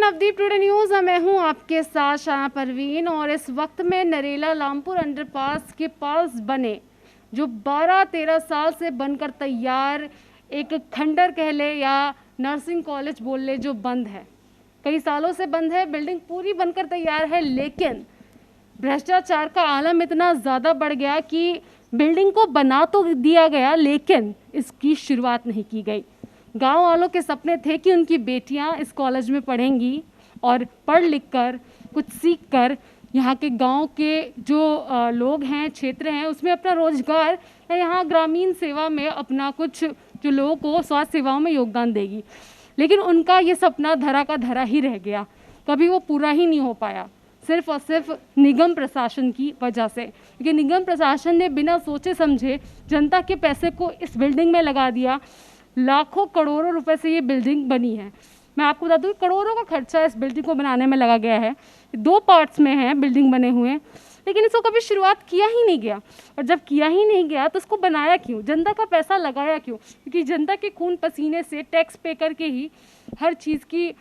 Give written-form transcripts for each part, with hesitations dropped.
Navdeep today news. मैं हूं आपके साथ शाह परवीन और इस वक्त में नरेला लामपुर अंडरपास के पास बने जो 12-13 साल से बनकर तैयार एक खंडर कह ले या नर्सिंग कॉलेज बोल ले जो बंद है, कई सालों से बंद है। बिल्डिंग पूरी बनकर तैयार है, लेकिन भ्रष्टाचार का आलम इतना ज़्यादा बढ़ गया कि बिल्डिंग को बना तो दिया गया लेकिन इसकी शुरुआत नहीं की गई। गांव वालों के सपने थे कि उनकी बेटियां इस कॉलेज में पढ़ेंगी और पढ़ लिख कर कुछ सीख कर यहाँ के गांव के जो लोग हैं, क्षेत्र हैं, उसमें अपना रोजगार या यहाँ ग्रामीण सेवा में अपना कुछ जो लोगों को स्वास्थ्य सेवाओं में योगदान देगी। लेकिन उनका ये सपना धरा का धरा ही रह गया, कभी वो पूरा ही नहीं हो पाया, सिर्फ और सिर्फ निगम प्रशासन की वजह से। क्योंकि निगम प्रशासन ने बिना सोचे समझे जनता के पैसे को इस बिल्डिंग में लगा दिया। लाखों करोड़ों रुपए से ये बिल्डिंग बनी है। मैं आपको बता दूँ करोड़ों का खर्चा इस बिल्डिंग को बनाने में लगा गया है। 2 पार्ट्स में है बिल्डिंग बने हुए, लेकिन इसको कभी शुरुआत किया ही नहीं गया। और जब किया ही नहीं गया तो उसको बनाया क्यों, जनता का पैसा लगाया क्यों? क्योंकि जनता के खून पसीने से टैक्स पे करके ही हर चीज़ की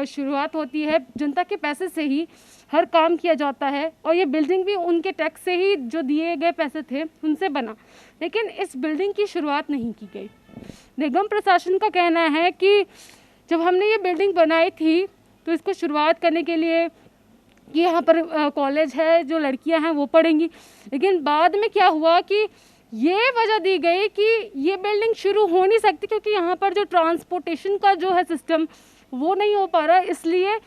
शुरुआत होती है, जनता के पैसे से ही हर काम किया जाता है। और ये बिल्डिंग भी उनके टैक्स से ही, जो दिए गए पैसे थे उनसे बना, लेकिन इस बिल्डिंग की शुरुआत नहीं की गई। निगम प्रशासन का कहना है कि जब हमने ये बिल्डिंग बनाई थी तो इसको शुरुआत करने के लिए कि यहाँ पर कॉलेज है, जो लड़कियाँ हैं वो पढ़ेंगी, लेकिन बाद में क्या हुआ कि ये वजह दी गई कि ये बिल्डिंग शुरू हो नहीं सकती क्योंकि यहाँ पर जो ट्रांसपोर्टेशन का जो है सिस्टम वो नहीं हो पा रहा, इसलिए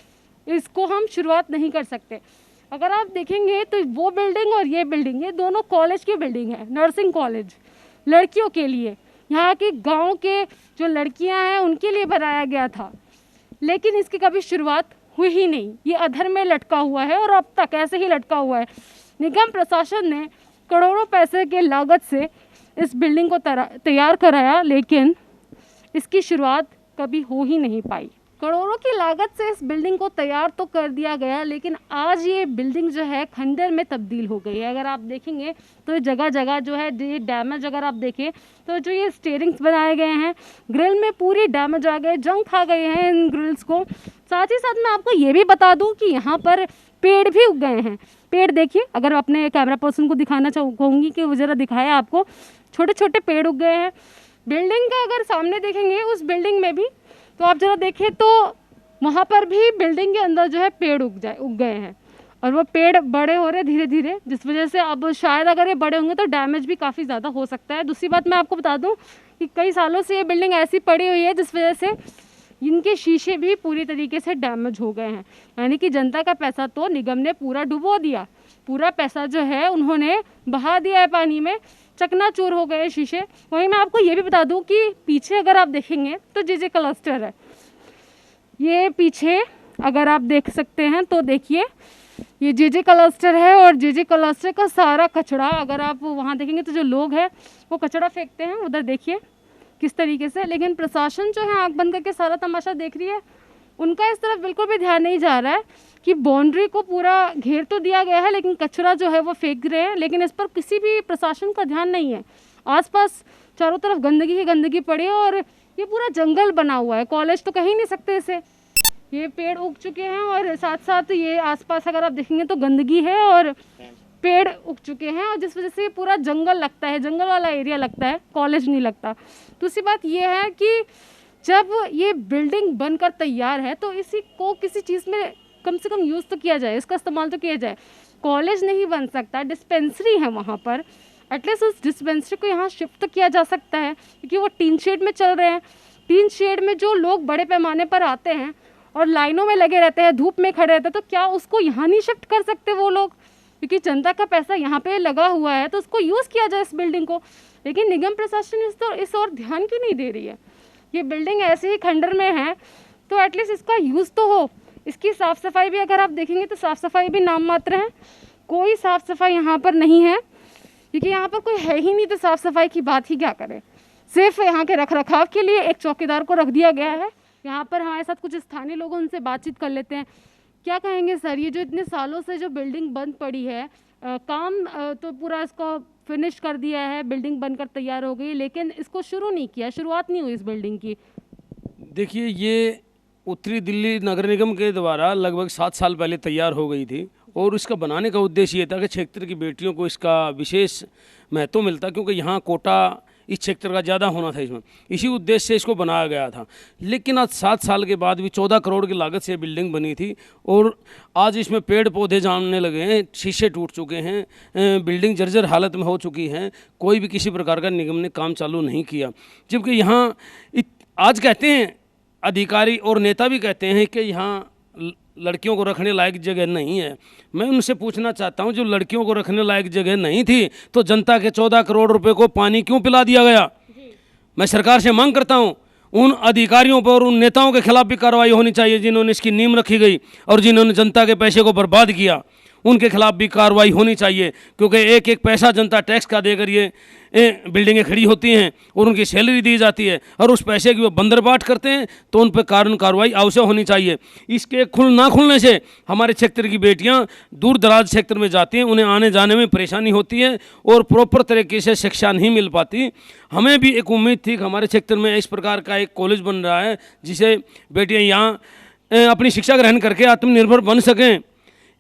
इसको हम शुरुआत नहीं कर सकते। अगर आप देखेंगे तो वो बिल्डिंग और ये बिल्डिंग, ये दोनों कॉलेज की बिल्डिंग है, नर्सिंग कॉलेज लड़कियों के लिए, यहाँ के गांव के जो लड़कियां हैं उनके लिए बनाया गया था, लेकिन इसकी कभी शुरुआत हुई ही नहीं। ये अधर में लटका हुआ है और अब तक ऐसे ही लटका हुआ है। निगम प्रशासन ने करोड़ों पैसे के लागत से इस बिल्डिंग को तैयार कराया, लेकिन इसकी शुरुआत कभी हो ही नहीं पाई। करोड़ों की लागत से इस बिल्डिंग को तैयार तो कर दिया गया, लेकिन आज ये बिल्डिंग जो है खंडर में तब्दील हो गई है। अगर आप देखेंगे तो जगह जगह जो है ये डैमेज, अगर आप देखें तो जो ये स्टेयरिंग्स बनाए गए हैं, ग्रिल में पूरी डैमेज आ गए, जंग खा गए हैं इन ग्रिल्स को। साथ ही साथ मैं आपको ये भी बता दूँ कि यहाँ पर पेड़ भी उग गए हैं। पेड़ देखिए, अगर अपने कैमरा पर्सन को दिखाना कहूँगी कि वो ज़रा दिखाए आपको, छोटे छोटे पेड़ उग गए हैं। बिल्डिंग का अगर सामने देखेंगे उस बिल्डिंग में भी तो आप जरा देखें तो वहाँ पर भी बिल्डिंग के अंदर जो है पेड़ उग गए हैं और वो पेड़ बड़े हो रहे धीरे धीरे, जिस वजह से अब शायद अगर ये बड़े होंगे तो डैमेज भी काफ़ी ज़्यादा हो सकता है। दूसरी बात मैं आपको बता दूं कि कई सालों से ये बिल्डिंग ऐसी पड़ी हुई है जिस वजह से इनके शीशे भी पूरी तरीके से डैमेज हो गए हैं। यानी कि जनता का पैसा तो निगम ने पूरा डुबो दिया, पूरा पैसा जो है उन्होंने बहा दिया है पानी में, चकनाचूर हो गए शीशे। वहीं मैं आपको ये भी बता दूं कि पीछे अगर आप देखेंगे तो जे क्लस्टर है, ये पीछे अगर आप देख सकते हैं तो देखिए ये जे क्लस्टर है और जे क्लस्टर का सारा कचरा, अगर आप वहाँ देखेंगे तो जो लोग हैं वो कचरा फेंकते हैं, उधर देखिए किस तरीके से। लेकिन प्रशासन जो है आंख बंद करके सारा तमाशा देख रही है, उनका इस तरफ बिल्कुल भी ध्यान नहीं जा रहा है कि बाउंड्री को पूरा घेर तो दिया गया है लेकिन कचरा जो है वो फेंक रहे हैं, लेकिन इस पर किसी भी प्रशासन का ध्यान नहीं है। आसपास चारों तरफ गंदगी ही गंदगी पड़ी है और ये पूरा जंगल बना हुआ है, कॉलेज तो कह ही नहीं सकते इसे। ये पेड़ उग चुके हैं और साथ साथ ये आसपास अगर आप देखेंगे तो गंदगी है और पेड़ उग चुके हैं, और जिस वजह से पूरा जंगल लगता है, जंगल वाला एरिया लगता है, कॉलेज नहीं लगता। दूसरी बात ये है कि जब ये बिल्डिंग बनकर तैयार है तो इसी को किसी चीज़ में कम से कम यूज़ तो किया जाए, इसका इस्तेमाल तो किया जाए। कॉलेज नहीं बन सकता, डिस्पेंसरी है वहाँ पर, एटलीस्ट उस डिस्पेंसरी को यहाँ शिफ्ट तो किया जा सकता है, क्योंकि वो टीन शेड में चल रहे हैं। टीन शेड में जो लोग बड़े पैमाने पर आते हैं और लाइनों में लगे रहते हैं, धूप में खड़े रहते हैं, तो क्या उसको यहाँ नहीं शिफ्ट कर सकते वो लोग? क्योंकि जनता का पैसा यहाँ पे लगा हुआ है तो उसको यूज़ किया जाए इस बिल्डिंग को। लेकिन निगम प्रशासन इस और ध्यान क्यों नहीं दे रही है? ये बिल्डिंग ऐसे ही खंडर में है तो एटलीस्ट इसका यूज़ तो हो। इसकी साफ़ सफाई भी अगर आप देखेंगे तो साफ़ सफाई भी नाम मात्र है, कोई साफ़ सफाई यहाँ पर नहीं है, क्योंकि यहाँ पर कोई है ही नहीं, तो साफ़ सफाई की बात ही क्या करें। सिर्फ यहाँ के रख रखाव के लिए एक चौकीदार को रख दिया गया है। यहाँ पर हमारे साथ कुछ स्थानीय लोग, उनसे बातचीत कर लेते हैं। क्या कहेंगे सर, ये जो इतने सालों से जो बिल्डिंग बंद पड़ी है, काम तो पूरा इसको फिनिश कर दिया है, बिल्डिंग बनकर तैयार हो गई, लेकिन इसको शुरू नहीं किया, शुरुआत नहीं हुई इस बिल्डिंग की। देखिए, ये उत्तरी दिल्ली नगर निगम के द्वारा लगभग 7 साल पहले तैयार हो गई थी और इसका बनाने का उद्देश्य ये था कि क्षेत्र की बेटियों को इसका विशेष महत्व मिलता, क्योंकि यहाँ कोटा इस क्षेत्र का ज़्यादा होना था इसमें, इसी उद्देश्य से इसको बनाया गया था। लेकिन आज 7 साल के बाद भी 14 करोड़ की लागत से बिल्डिंग बनी थी और आज इसमें पेड़ पौधे जानने लगे हैं, शीशे टूट चुके हैं, बिल्डिंग जर्जर हालत में हो चुकी है, कोई भी किसी प्रकार का निगम ने काम चालू नहीं किया। जबकि यहाँ आज कहते हैं अधिकारी और नेता भी कहते हैं कि यहाँ लड़कियों को रखने लायक जगह नहीं है। मैं उनसे पूछना चाहता हूं, जो लड़कियों को रखने लायक जगह नहीं थी तो जनता के 14 करोड़ रुपए को पानी क्यों पिला दिया गया? मैं सरकार से मांग करता हूं, उन अधिकारियों पर, उन नेताओं के खिलाफ भी कार्रवाई होनी चाहिए जिन्होंने इसकी नींव रखी गई और जिन्होंने जनता के पैसे को बर्बाद किया, उनके खिलाफ भी कार्रवाई होनी चाहिए। क्योंकि एक एक पैसा जनता टैक्स का देकर ये बिल्डिंगें खड़ी होती हैं और उनकी सैलरी दी जाती है और उस पैसे की वो बंदरबाट करते हैं, तो उन पर कानून कार्रवाई अवश्य होनी चाहिए। इसके ना खुलने से हमारे क्षेत्र की बेटियां दूर दराज क्षेत्र में जाती हैं, उन्हें आने जाने में परेशानी होती है और प्रॉपर तरीके से शिक्षा नहीं मिल पाती। हमें भी एक उम्मीद थी कि हमारे क्षेत्र में इस प्रकार का एक कॉलेज बन रहा है जिसे बेटियाँ यहाँ अपनी शिक्षा ग्रहण करके आत्मनिर्भर बन सकें।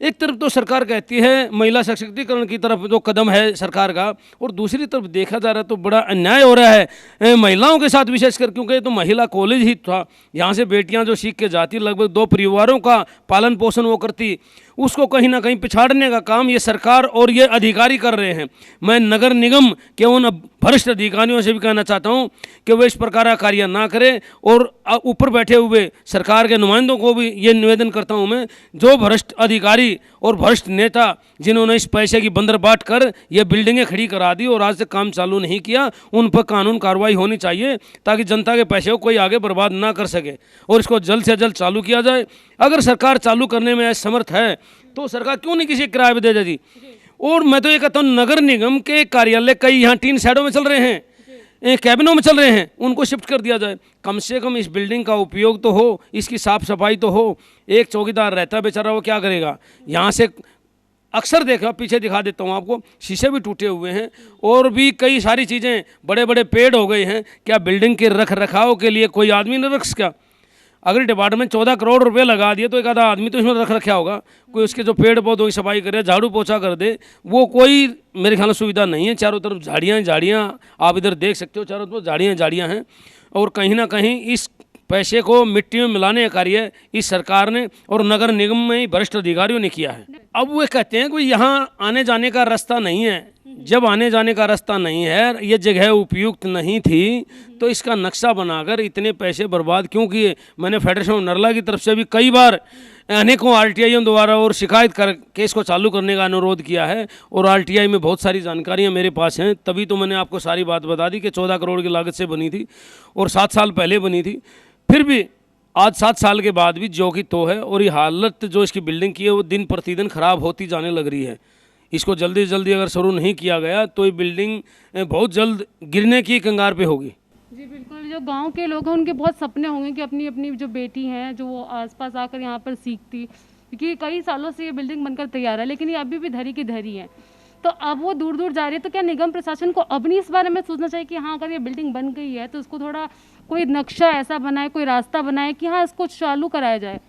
एक तरफ तो सरकार कहती है महिला सशक्तिकरण की तरफ जो कदम है सरकार का, और दूसरी तरफ देखा जा रहा है तो बड़ा अन्याय हो रहा है महिलाओं के साथ, विशेषकर क्योंकि ये तो महिला कॉलेज ही था। यहाँ से बेटियाँ जो सीख के जाती, लगभग 2 परिवारों का पालन पोषण वो करती, उसको कहीं ना कहीं पिछाड़ने का काम ये सरकार और ये अधिकारी कर रहे हैं। मैं नगर निगम के उन भ्रष्ट अधिकारियों से भी कहना चाहता हूँ कि वे इस प्रकार का कार्य ना करें, और ऊपर बैठे हुए सरकार के नुमाइंदों को भी ये निवेदन करता हूँ मैं, जो भ्रष्ट अधिकारी और भ्रष्ट नेता जिन्होंने इस पैसे की बंदरबाट कर ये बिल्डिंगें खड़ी करा दी और आज तक काम चालू नहीं किया, उन पर कानून कार्रवाई होनी चाहिए ताकि जनता के पैसे को कोई आगे बर्बाद ना कर सके और इसको जल्द से जल्द चालू किया जाए। अगर सरकार चालू करने में असमर्थ है तो सरकार क्यों नहीं किसी किराए पर दे देती। और मैं तो ये कहता हूँ नगर निगम के कार्यालय कई यहाँ 3 साइडों में चल रहे हैं, कैबिनों में चल रहे हैं, उनको शिफ्ट कर दिया जाए। कम से कम इस बिल्डिंग का उपयोग तो हो, इसकी साफ सफाई तो हो। एक चौकीदार रहता है बेचारा, वो क्या करेगा? यहाँ से अक्सर देखा, पीछे दिखा देता हूँ आपको, शीशे भी टूटे हुए हैं और भी कई सारी चीज़ें, बड़े बड़े पेड़ हो गए हैं। क्या बिल्डिंग के रख रखाव के लिए कोई आदमी न रख क्या? अगर डिपार्टमेंट 14 करोड़ रुपए लगा दिए तो एक आधा आदमी तो इसमें रख रखा होगा, कोई उसके जो पेड़ पौधों की सफाई करे, झाड़ू पोछा कर दे, वो कोई मेरे ख्याल में सुविधा नहीं है। चारों तरफ झाड़ियाँ झाड़ियाँ, आप इधर देख सकते हो, चारों तरफ झाड़ियाँ झाड़ियाँ हैं और कहीं ना कहीं इस पैसे को मिट्टी में मिलाने का कार्य इस सरकार ने और नगर निगम में ही भ्रष्ट अधिकारियों ने किया है। अब वे कहते हैं कि यहाँ आने जाने का रास्ता नहीं है। जब आने जाने का रास्ता नहीं है, ये जगह उपयुक्त नहीं थी, तो इसका नक्शा बनाकर इतने पैसे बर्बाद क्यों किए? मैंने फेडरेशन ऑफ नरला की तरफ से भी कई बार अनेकों आरटीआईओं द्वारा और शिकायत करके इसको चालू करने का अनुरोध किया है और आरटीआई में बहुत सारी जानकारियां मेरे पास हैं। तभी तो मैंने आपको सारी बात बता दी कि 14 करोड़ की लागत से बनी थी और 7 साल पहले बनी थी। फिर भी आज 7 साल के बाद भी जो कि तो है, और ये हालत जो इसकी बिल्डिंग की है वो दिन प्रतिदिन ख़राब होती जाने लग रही है। इसको जल्दी से जल्दी अगर शुरू नहीं किया गया तो ये बिल्डिंग बहुत जल्द गिरने की कगार पे होगी। जी बिल्कुल, जो गांव के लोग हैं उनके बहुत सपने होंगे कि अपनी अपनी जो बेटी हैं जो वो आसपास आकर यहाँ पर सीखती, क्योंकि कई सालों से ये बिल्डिंग बनकर तैयार है लेकिन ये अभी भी धरी की धरी है। तो अब वो दूर दूर जा रही है, तो क्या निगम प्रशासन को अब नहीं इस बारे में सोचना चाहिए कि हाँ अगर ये बिल्डिंग बन गई है तो उसको थोड़ा कोई नक्शा ऐसा बनाए, कोई रास्ता बनाए कि हाँ इसको चालू कराया जाए?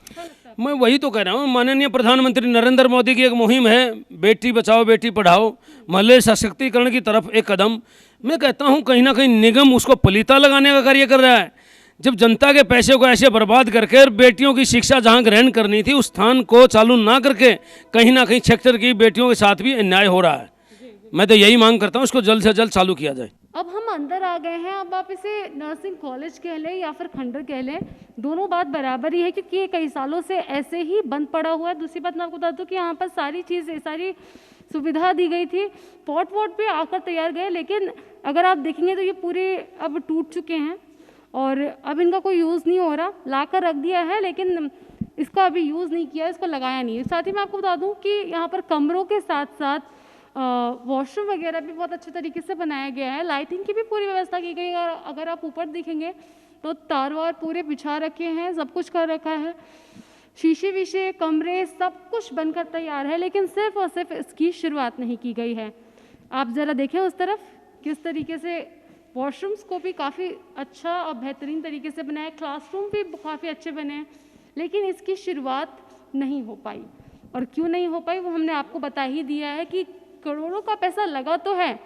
मैं वही तो कह रहा हूँ, माननीय प्रधानमंत्री नरेंद्र मोदी की एक मुहिम है बेटी बचाओ बेटी पढ़ाओ, महिला सशक्तिकरण की तरफ एक कदम। मैं कहता हूँ कहीं ना कहीं निगम उसको पलीता लगाने का कार्य कर रहा है। जब जनता के पैसे को ऐसे बर्बाद करके बेटियों की शिक्षा जहाँ ग्रहण करनी थी उस स्थान को चालू ना करके कहीं ना कहीं क्षेत्र की बेटियों के साथ भी अन्याय हो रहा है। मैं तो यही मांग करता हूँ इसको जल्द से जल्द चालू किया जाए। अब हम अंदर आ गए हैं, अब आप इसे नर्सिंग कॉलेज कह लें या फिर खंडर कह लें, दोनों बात बराबर ही है क्योंकि ये कई सालों से ऐसे ही बंद पड़ा हुआ है। दूसरी बात मैं आपको बता दूं कि यहाँ पर सारी चीज़ें, सारी सुविधा दी गई थी, पॉट वॉट भी आकर तैयार गए, लेकिन अगर आप देखेंगे तो ये पूरे अब टूट चुके हैं और अब इनका कोई यूज़ नहीं हो रहा। ला कर रख दिया है लेकिन इसका अभी यूज़ नहीं किया, इसको लगाया नहीं है। साथ ही मैं आपको बता दूँ कि यहाँ पर कमरों के साथ साथ वॉशरूम वगैरह भी बहुत अच्छे तरीके से बनाया गया है, लाइटिंग की भी पूरी व्यवस्था की गई है। अगर आप ऊपर देखेंगे तो तार वार पूरे बिछा रखे हैं, सब कुछ कर रखा है, शीशे वीशे कमरे सब कुछ बनकर तैयार है, लेकिन सिर्फ और सिर्फ इसकी शुरुआत नहीं की गई है। आप ज़रा देखें उस तरफ, किस तरीके से वॉशरूम्स को भी काफ़ी अच्छा और बेहतरीन तरीके से बनाया है, क्लासरूम भी काफ़ी अच्छे बने हैं, लेकिन इसकी शुरुआत नहीं हो पाई। और क्यों नहीं हो पाई वो हमने आपको बता ही दिया है कि करोड़ों का पैसा लगा तो है,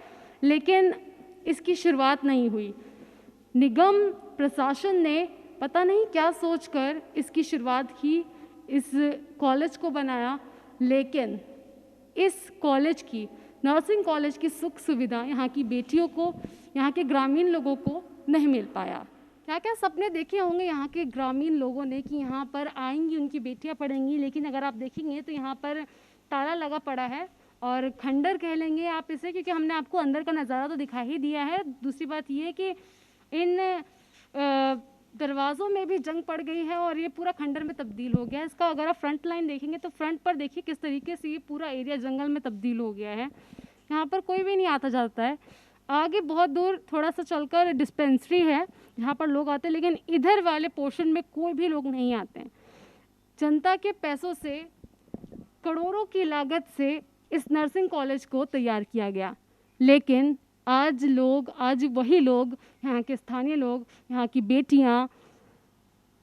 लेकिन इसकी शुरुआत नहीं हुई। निगम प्रशासन ने पता नहीं क्या सोचकर इसकी शुरुआत की, इस कॉलेज को बनाया, लेकिन इस कॉलेज की, नर्सिंग कॉलेज की सुख सुविधा यहाँ की बेटियों को, यहाँ के ग्रामीण लोगों को नहीं मिल पाया। क्या क्या सपने देखे होंगे यहाँ के ग्रामीण लोगों ने कि यहाँ पर आएंगी, उनकी बेटियाँ पढ़ेंगी, लेकिन अगर आप देखेंगे तो यहाँ पर ताला लगा पड़ा है और खंडर कह लेंगे आप इसे, क्योंकि हमने आपको अंदर का नज़ारा तो दिखा ही दिया है। दूसरी बात ये है कि इन दरवाज़ों में भी जंग पड़ गई है और ये पूरा खंडर में तब्दील हो गया है। इसका अगर आप फ्रंट लाइन देखेंगे तो फ्रंट पर देखिए किस तरीके से ये पूरा एरिया जंगल में तब्दील हो गया है। यहाँ पर कोई भी नहीं आता जाता है। आगे बहुत दूर थोड़ा सा चलकर डिस्पेंसरी है जहाँ पर लोग आते हैं, लेकिन इधर वाले पोर्शन में कोई भी लोग नहीं आते हैं। जनता के पैसों से, करोड़ों की लागत से इस नर्सिंग कॉलेज को तैयार किया गया, लेकिन आज वही लोग, यहाँ के स्थानीय लोग, यहाँ की बेटियाँ,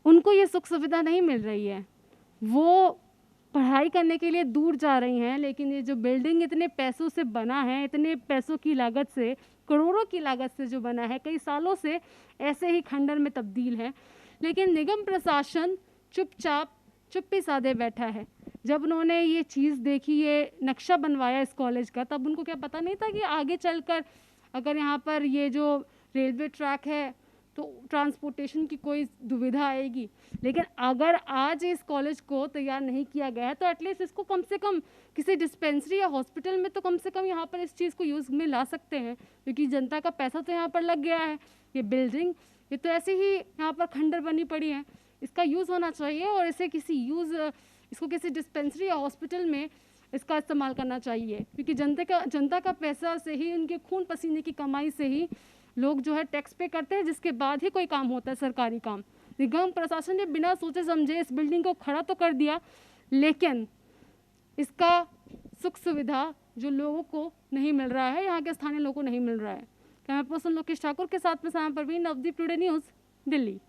उनको ये सुख सुविधा नहीं मिल रही है। वो पढ़ाई करने के लिए दूर जा रही हैं, लेकिन ये जो बिल्डिंग इतने पैसों से बना है, इतने पैसों की लागत से, करोड़ों की लागत से जो बना है, कई सालों से ऐसे ही खंडर में तब्दील है, लेकिन निगम प्रशासन चुपचाप चुप्पी साधे बैठा है। जब उन्होंने ये चीज़ देखी, ये नक्शा बनवाया इस कॉलेज का, तब उनको क्या पता नहीं था कि आगे चलकर अगर यहाँ पर ये जो रेलवे ट्रैक है तो ट्रांसपोर्टेशन की कोई दुविधा आएगी। लेकिन अगर आज इस कॉलेज को तैयार नहीं किया गया है तो एटलीस्ट इसको कम से कम किसी डिस्पेंसरी या हॉस्पिटल में तो कम से कम यहाँ पर इस चीज़ को यूज़ में ला सकते हैं, क्योंकि जनता का पैसा तो यहाँ पर लग गया है। ये बिल्डिंग, ये तो ऐसे ही यहाँ पर खंडर बनी पड़ी है, इसका यूज़ होना चाहिए और इसको किसी डिस्पेंसरी या हॉस्पिटल में इसका इस्तेमाल करना चाहिए, क्योंकि जनता का पैसा से ही, उनके खून पसीने की कमाई से ही लोग जो है टैक्स पे करते हैं, जिसके बाद ही कोई काम होता है, सरकारी काम। निगम प्रशासन ने बिना सोचे समझे इस बिल्डिंग को खड़ा तो कर दिया, लेकिन इसका सुख सुविधा जो लोगों को नहीं मिल रहा है, यहाँ के स्थानीय लोगों को नहीं मिल रहा है। कैमरा पर्सन लोकेश ठाकुर के साथ में साया परवीन, नवदीप टुडे न्यूज़, दिल्ली।